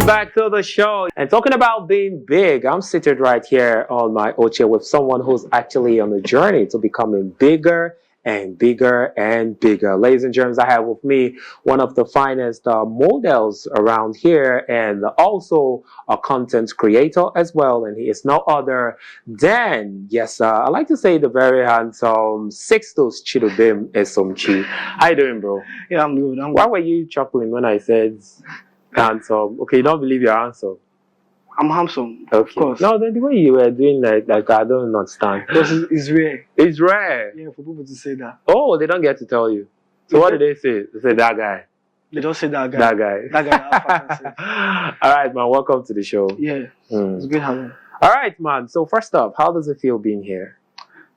back to the show. And talking about being big, I'm seated right here on my Oche with someone who's actually on the journey to becoming bigger and bigger and bigger. Ladies and gentlemen, I have with me one of the finest models around here and also a content creator as well. And he is no other than, yes, I like to say the very handsome Sixtus Chidubim Esomchi. How you doing, bro? Yeah, I'm good. Why were you chuckling when I said handsome? Okay, you don't believe you're handsome. I'm handsome, Okay. of course. No, the way you were doing like I don't understand. Because it's rare. It's rare. Yeah, for people to say that. Oh, they don't get to tell you. So what did they say? They say that guy. They don't say that guy. That guy. That guy. All right, man. Welcome to the show. Yeah, it's good having. All right, man. So first off, how does it feel being here?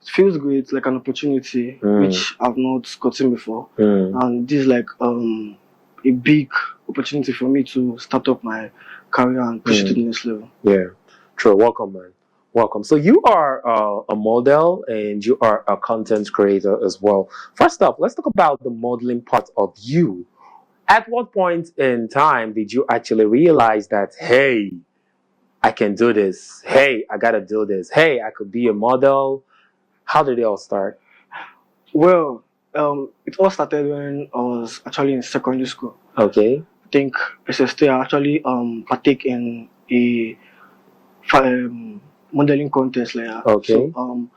It feels great, like an opportunity which I've not gotten before, and this is like a big opportunity for me to start up my career and push it to the next level. Yeah, true. Welcome, man. Welcome. So you are a model and you are a content creator as well. First off, let's talk about the modeling part of you. At what point in time did you actually realize that, hey, I can do this. Hey, I gotta do this. Hey, I could be a model. How did it all start? Well, it all started when I was actually in secondary school. Okay. I think SST actually partake in a modeling contest like that. Okay. So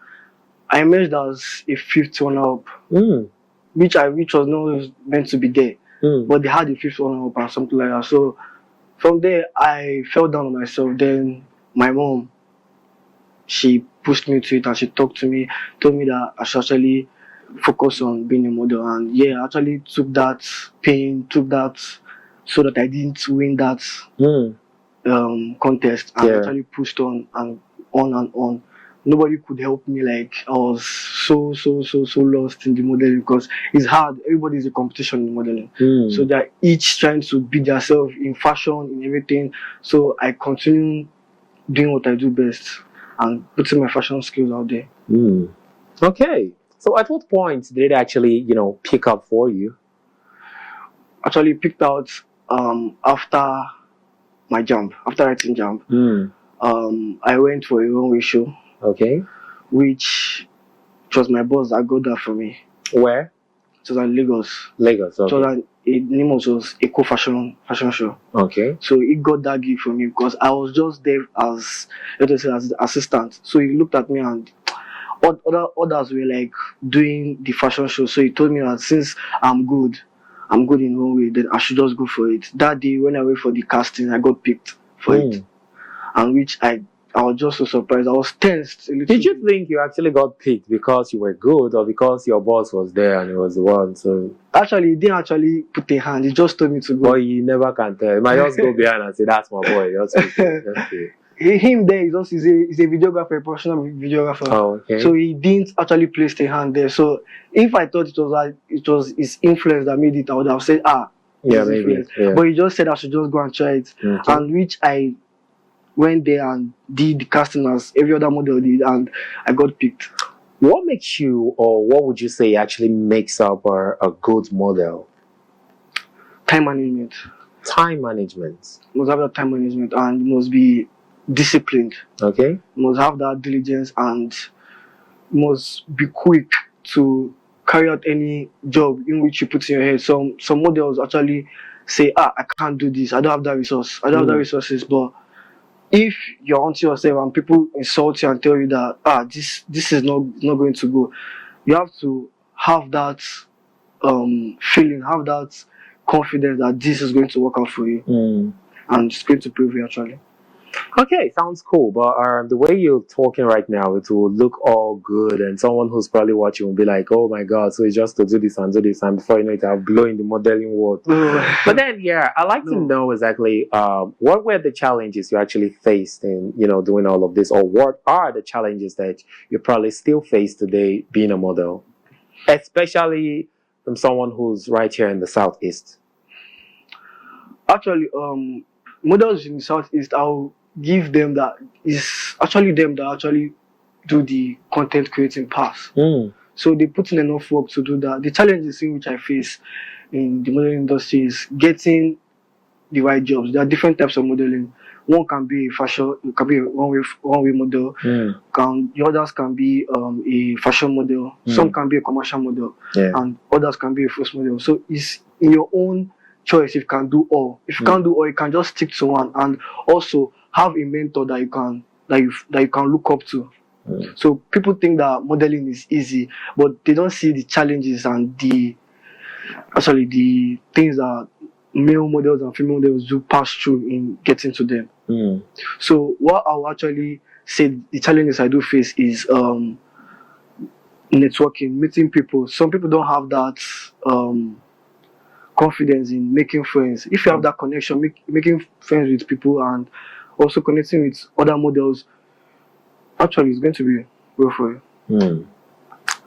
I emerged as a fifth runner-up, which was not meant to be there. But they had a fifth runner-up or something like that. So from there, I fell down on myself. Then my mom, she pushed me to it and she talked to me, told me that I should actually focus on being a model. And yeah, I actually took that pain, took that so that I didn't win that contest. And actually pushed on and on and on. Nobody could help me. Like I was so lost in the modeling because it's hard. Everybody's a competition in modeling. So they're each trying to beat themselves in fashion, in everything. So I continue doing what I do best and putting my fashion skills out there. Okay. So at what point did it actually, pick up for you? Actually picked out after my jump, after writing jump. I went for a runway show. Okay. Which was my boss that got that for me. Where? It was in Lagos. Lagos, okay. So the name was Eco Fashion Show. Okay. So he got that gig for me because I was just there as the assistant. So he looked at me and others were like doing the fashion show. So he told me that since I'm good in one way, then I should just go for it. That day when I went for the casting, I got picked for it. And which I was just so surprised. I was tensed a little Did you think you actually got picked because you were good or because your boss was there and he was the one? So actually, he didn't actually put a hand. He just told me to go. But you never can tell. You might just go behind and say, "That's my boy." Just him there is also he's a videographer, a professional videographer. Oh, okay. So he didn't actually place a hand there. So if I thought it was his influence that made it, I would have said, yeah, maybe. Yeah. But he just said I should just go and try it, and which I went there and did the casting as every other model did, and I got picked. What makes you, or what would you say actually makes up a good model? Time management. Time management. You must have that time management and you must be disciplined. Okay. You must have that diligence and you must be quick to carry out any job in which you put in your head. Some models actually say, I can't do this, I don't have that resource, I don't have the resources, but if you're onto yourself and people insult you and tell you that this is not going to go, you have to have that feeling, have that confidence that this is going to work out for you, and it's going to prove you actually. Okay, sounds cool, but the way you're talking right now, it will look all good, and someone who's probably watching will be like, "Oh my God!" So it's just to do this, and before you know it, I'll blow in the modeling world. But then, I'd like to know exactly what were the challenges you actually faced in, doing all of this, or what are the challenges that you probably still face today being a model, especially from someone who's right here in the Southeast. Actually, models in the Southeast, I'll give them that is actually them that actually do the content creating part. So they put in enough work to do that. The challenges in which I face in the modeling industry is getting the right jobs. There are different types of modeling. One can be a fashion, it can be a one way model. The others can be a fashion model. Some can be a commercial model, and others can be a first model. So it's in your own choice if you can do all. If you can't do all, you can just stick to one, and also have a mentor that you can look up to. So people think that modeling is easy, but they don't see the challenges and the things that male models and female models do pass through in getting to them. So what I will actually say the challenges I do face is networking, meeting people. Some people don't have that confidence in making friends. If you have that connection, making friends with people and also connecting with other models, actually it's going to be well for you.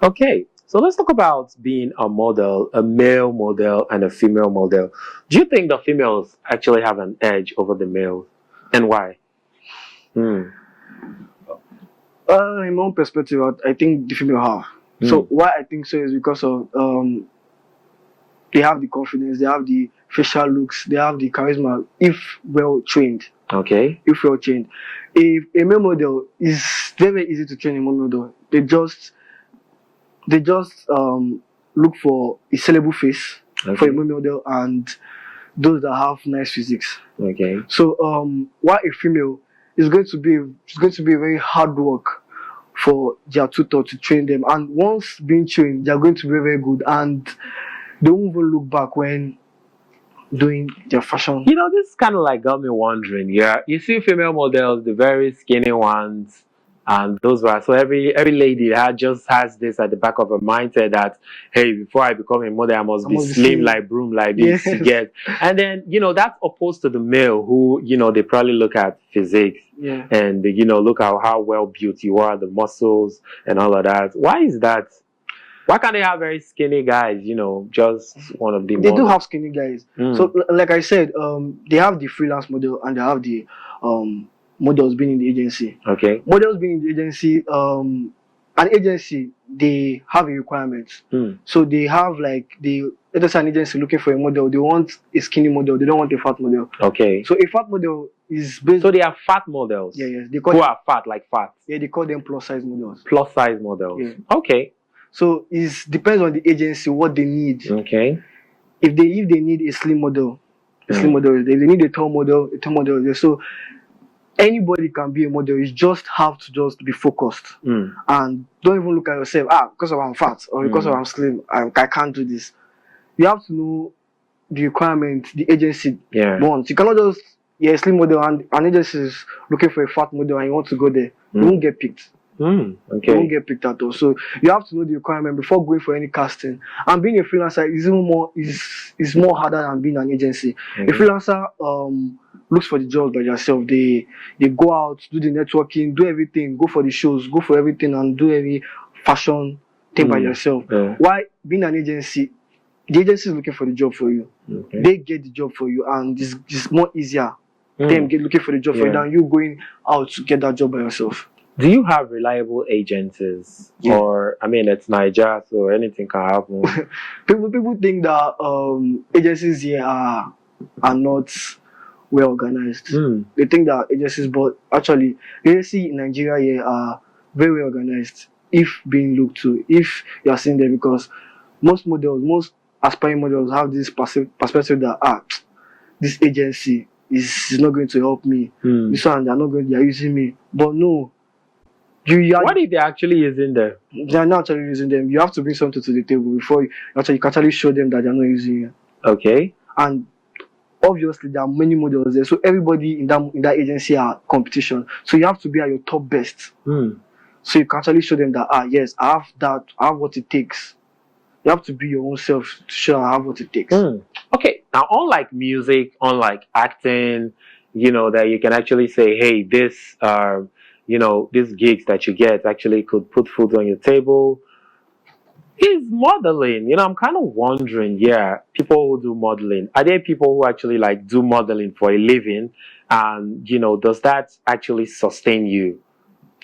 Okay, so let's talk about being a model, a male model and a female model. Do you think the females actually have an edge over the males, and why? In my own perspective, I think the female have. So why I think so is because of they have the confidence, they have the facial looks, they have the charisma if well trained. Okay. If well trained. If a male model is very easy to train a male model. They just look for a sellable face for a male model and those that have nice physiques. Okay. So why a female is going to be very hard work for their tutor to train them, and once being trained, they are going to be very good and they won't even look back when doing their fashion. You know, this kind of like got me wondering. Yeah, you see female models, the very skinny ones, and those were so every lady just has this at the back of her mindset that hey, before I become a model, I must be slim like broom like this. You get, and then that's opposed to the male who they probably look at physique and they, look at how well built you are, the muscles and all of that. Why is that? Why can't they have very skinny guys? Just one of the. They do have skinny guys. So, like I said, they have the freelance model and they have the models being in the agency. Okay. Models being in the agency, an agency they have a requirement. So they have let's say an agency looking for a model. They want a skinny model. They don't want a fat model. Okay. So a fat model is based. So they are fat models. Yes. Who are fat, like fat. Yeah, they call them plus size models. Plus size models. Yeah. Okay. So it depends on the agency what they need. Okay. If they need a slim model, slim model. If they need a tall model, a tall model. So anybody can be a model. You just have to just be focused and don't even look at yourself. Because I'm fat or because I'm slim, I can't do this. You have to know the requirement the agency wants. You cannot just a slim model and an agency is looking for a fat model and you want to go there. You won't get picked. Okay. You won't get picked at all. So you have to know the requirement before going for any casting. And being a freelancer is even more harder than being an agency. A freelancer looks for the jobs by yourself. They go out, do the networking, do everything, go for the shows, go for everything, and do every fashion thing by yourself. Why being an agency? The agency is looking for the job for you. Okay. They get the job for you, and it's more easier. Them looking for the job for you than you going out to get that job by yourself. Do you have reliable agencies? Or it's Nigeria, so anything can happen. people think that agencies here are not well organized. They think that agencies, but actually agencies in Nigeria here are very well organized if being looked to, if you are seeing them, because most aspiring models have this perspective that this agency is not going to help me. This one they are using me. But no. What if they're actually using them? They are not actually using them. You have to bring something to the table before you can actually show them that they are not using you. Okay. And obviously there are many models there, so everybody in that agency are competition. So you have to be at your top best. So you can actually show them that yes, I have what it takes. You have to be your own self to show I have what it takes. Okay. Now, unlike music, unlike acting, that you can actually say, hey, this these gigs that you get actually could put food on your table, is modeling. I'm kind of wondering, people who do modeling, are there people who actually do modeling for a living? And, does that actually sustain you?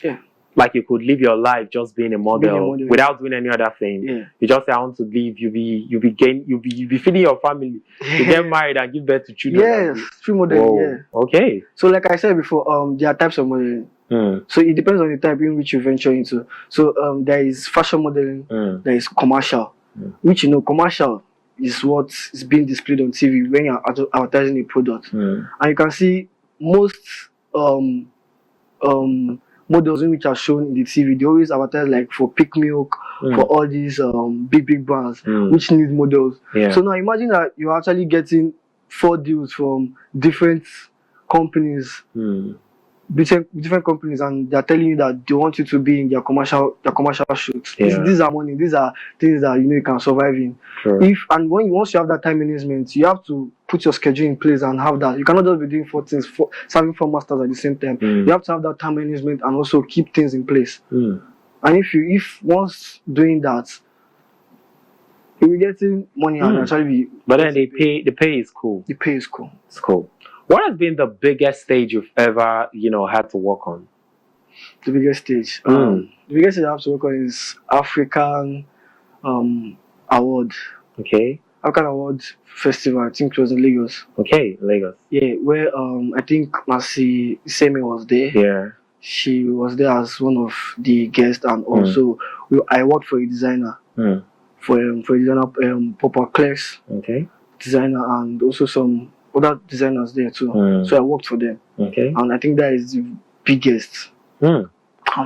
Yeah. Like you could live your life just being a model, model, without doing any other thing. Yeah. You just say I want to live. You be feeding your family. You get married and give birth to children. Yes, free modeling. Whoa. Yeah. Okay. So like I said before, there are types of modeling. So it depends on the type in which you venture into. So there is fashion modeling. There is commercial, which commercial is what is being displayed on TV when you're advertising a product, and you can see most models in which are shown in the TV. They always advertise like for Pick Milk, for all these big brands which need models. Yeah. So now imagine that you're actually getting 4 deals from different companies. Different companies, and they're telling you that they want you to be in their commercial shoots. Yeah. These are money. These are things that you can survive in. Sure. Once you have that time management, you have to put your schedule in place and have that. You cannot just be doing 4 things, serving 4 masters at the same time. You have to have that time management and also keep things in place. And if once doing that, you'll be getting money and actually be. But then the pay is cool. The pay is cool. It's cool. What has been the biggest stage you've ever, had to work on? The biggest stage. The biggest stage I have to work on is African award. Okay. African Award Festival. I think it was in Lagos. Okay, Lagos. Yeah, where I think Mercy Seme was there. Yeah. She was there as one of the guests, and also I worked for a designer. For a designer, Papa Clerks. Okay. Designer, and also some other designers there too. So I worked for them. Okay. And I think that is the biggest. I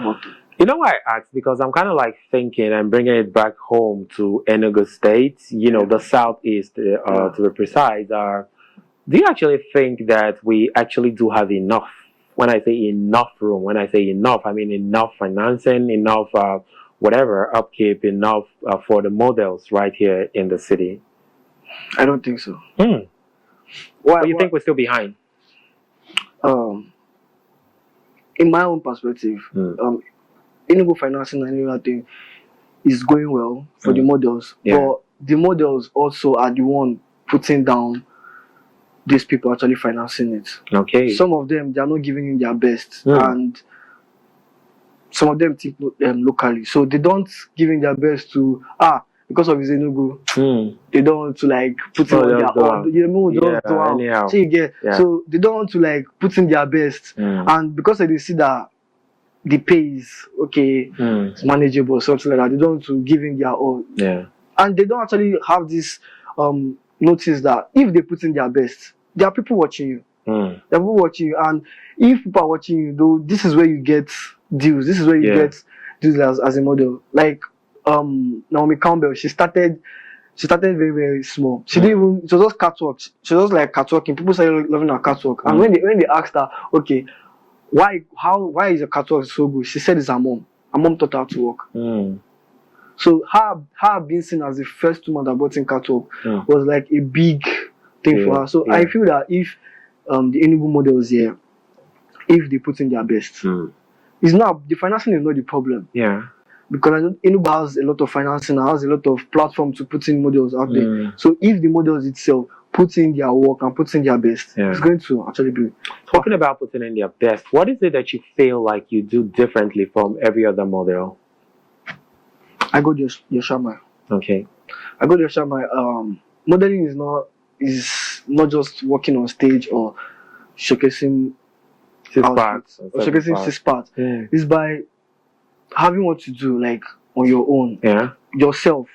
worked. You know why I asked? Because I'm kind of like thinking and bringing it back home to Enugu State, the southeast, to be precise. Do you actually think that we actually do have enough? When I say enough room, when I say enough, I mean enough financing, enough whatever, upkeep, enough for the models right here in the city? I don't think so. Why do you think we're still behind? In my own perspective, Enugu financing and everything is going well for the models, but the models also are the one putting down these people actually financing it. Okay. Some of them, they are not giving in their best, and some of them think locally, so they don't give in their best to because of his Enugu, they don't want to like put in their own. So you get, so they don't want to like put in their best, and because they see that the pay is okay, it's manageable, something like that, they don't want to give in their own. Yeah. And they don't actually have this notice that if they put in their best, there are people watching you. There are people watching you, and if people are watching you, though, this is where you get deals. This is where you get deals as a model. Like Naomi Campbell, she started very, very small. She didn't even, it was just catwalk. She was like catwalking. People started loving her catwalk. And when they asked her, okay, why is your catwalk so good? She said it's her mom. Her mom taught her to walk. So her being seen as the first woman that brought in catwalk was like a big thing for her. So I feel that if the Enugu models here, if they put in their best, it's not, the financing is not the problem. Yeah. Because Enugu has a lot of financing, has a lot of platform to put in models out there. So if the models itself put in their work and put in their best, it's going to actually be. Talking about putting in their best, what is it that you feel like you do differently from every other model? I go to Yoshama. Okay. I go to Yoshama. Modeling is not just walking on stage or showcasing six parts. It's by having what to do, like on your own, yourself.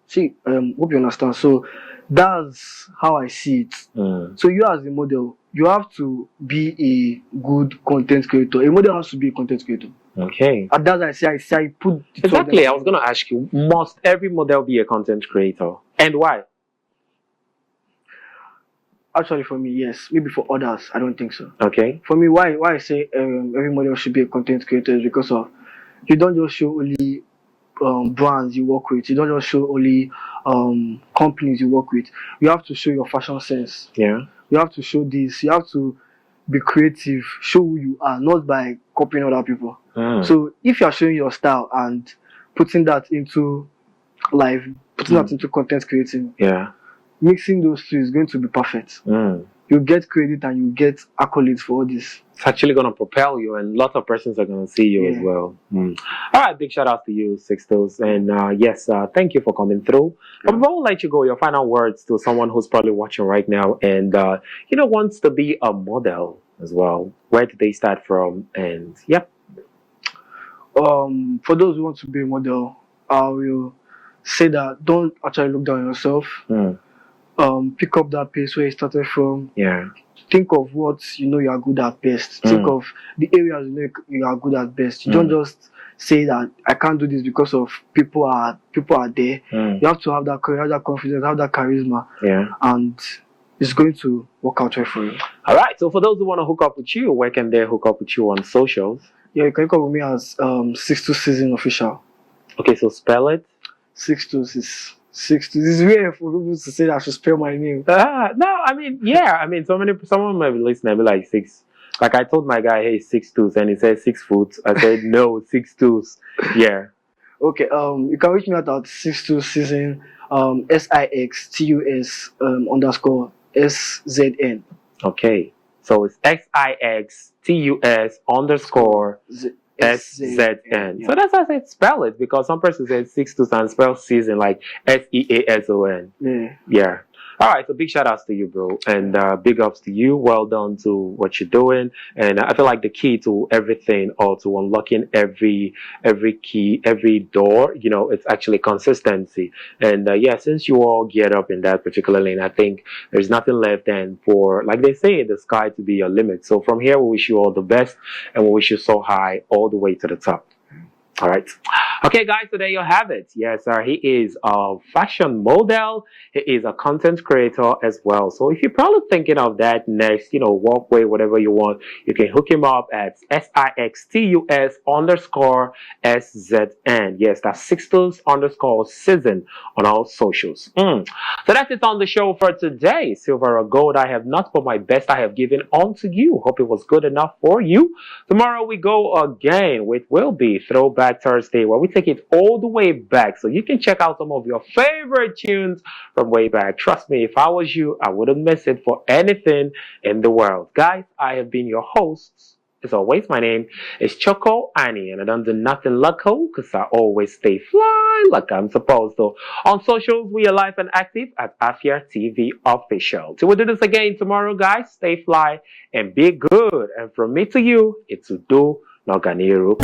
See, hope you understand. So that's how I see it. So you as a model, you have to be a good content creator. A model has to be a content creator. Okay. And that's I put exactly. I was gonna ask you, must every model be a content creator, and why? Actually, for me, yes. Maybe for others, I don't think so. Okay. For me, why I say every model should be a content creator is because of, you don't just show only brands you work with. You don't just show only companies you work with. You have to show your fashion sense. Yeah. You have to show this. You have to be creative. Show who you are, not by copying other people. So if you are showing your style and putting that into life, putting that into content creating, mixing those two is going to be perfect. you get credit and you get accolades for all this. It's actually going to propel you, and lots of persons are going to see you as Yeah. well. All right, big shout out to you, Sixtos. And yes, thank you for coming through. But before we let you go, your final words to someone who's probably watching right now and, wants to be a model as well. Where did they start from? And, yep. For those who want to be a model, I will say that don't actually look down on yourself. Pick up that pace where you started from. Yeah. Think of what you know you are good at best. Think of the areas you know you are good at best. You don't just say that I can't do this because of people are there. You have to have that courage, have that confidence, have that charisma. Yeah. And it's going to work out well for you. All right. So for those who want to hook up with you, where can they hook up with you on socials? Yeah, you can hook up with me as 62 Season Official. Okay, so spell it. 62 is 62. This is weird for people to say that I should spell my name. No, I mean, yeah. I mean, someone might be listening and be like, six. Like I told my guy, hey, 6'2", and he said 6 foot. I said, no, 6'2". Yeah. Okay, you can reach me at 62 Season, SIXTUS underscore SZN. Okay. So it's XIXTUS underscore SZN. Yeah. So that's how I said spell it, because some person said 6'2" and spell season like SEASON. Yeah. Yeah. All right, so big shout outs to you, bro, and big ups to you. Well done to what you're doing, and I feel like the key to everything, or to unlocking every key, every door, it's actually consistency. And yeah, since you all geared up in that particular lane, I think there's nothing left than for, like they say, the sky to be your limit. So from here, we wish you all the best, and we wish you so high all the way to the top. All right. Okay, guys, so there you have it. Yes, sir. He is a fashion model. He is a content creator as well. So if you're probably thinking of that next, walkway, whatever you want, you can hook him up at SIXTUS underscore SZN. Yes, that's Sixtus underscore season on all socials. So that's it on the show for today. Silver or gold, I have not, but my best I have given unto you. Hope it was good enough for you. Tomorrow we go again, which will be Throwback Thursday, where we take it all the way back, so you can check out some of your favorite tunes from way back. Trust me, if I was you, I wouldn't miss it for anything in the world. Guys, I have been your host. As always, my name is Choco Annie, and I don't do nothing local because I always stay fly like I'm supposed to. On socials, we are live and active at Afia TV Official. Till we do this again tomorrow, guys, stay fly and be good. And from me to you, it's Udo Noganiru.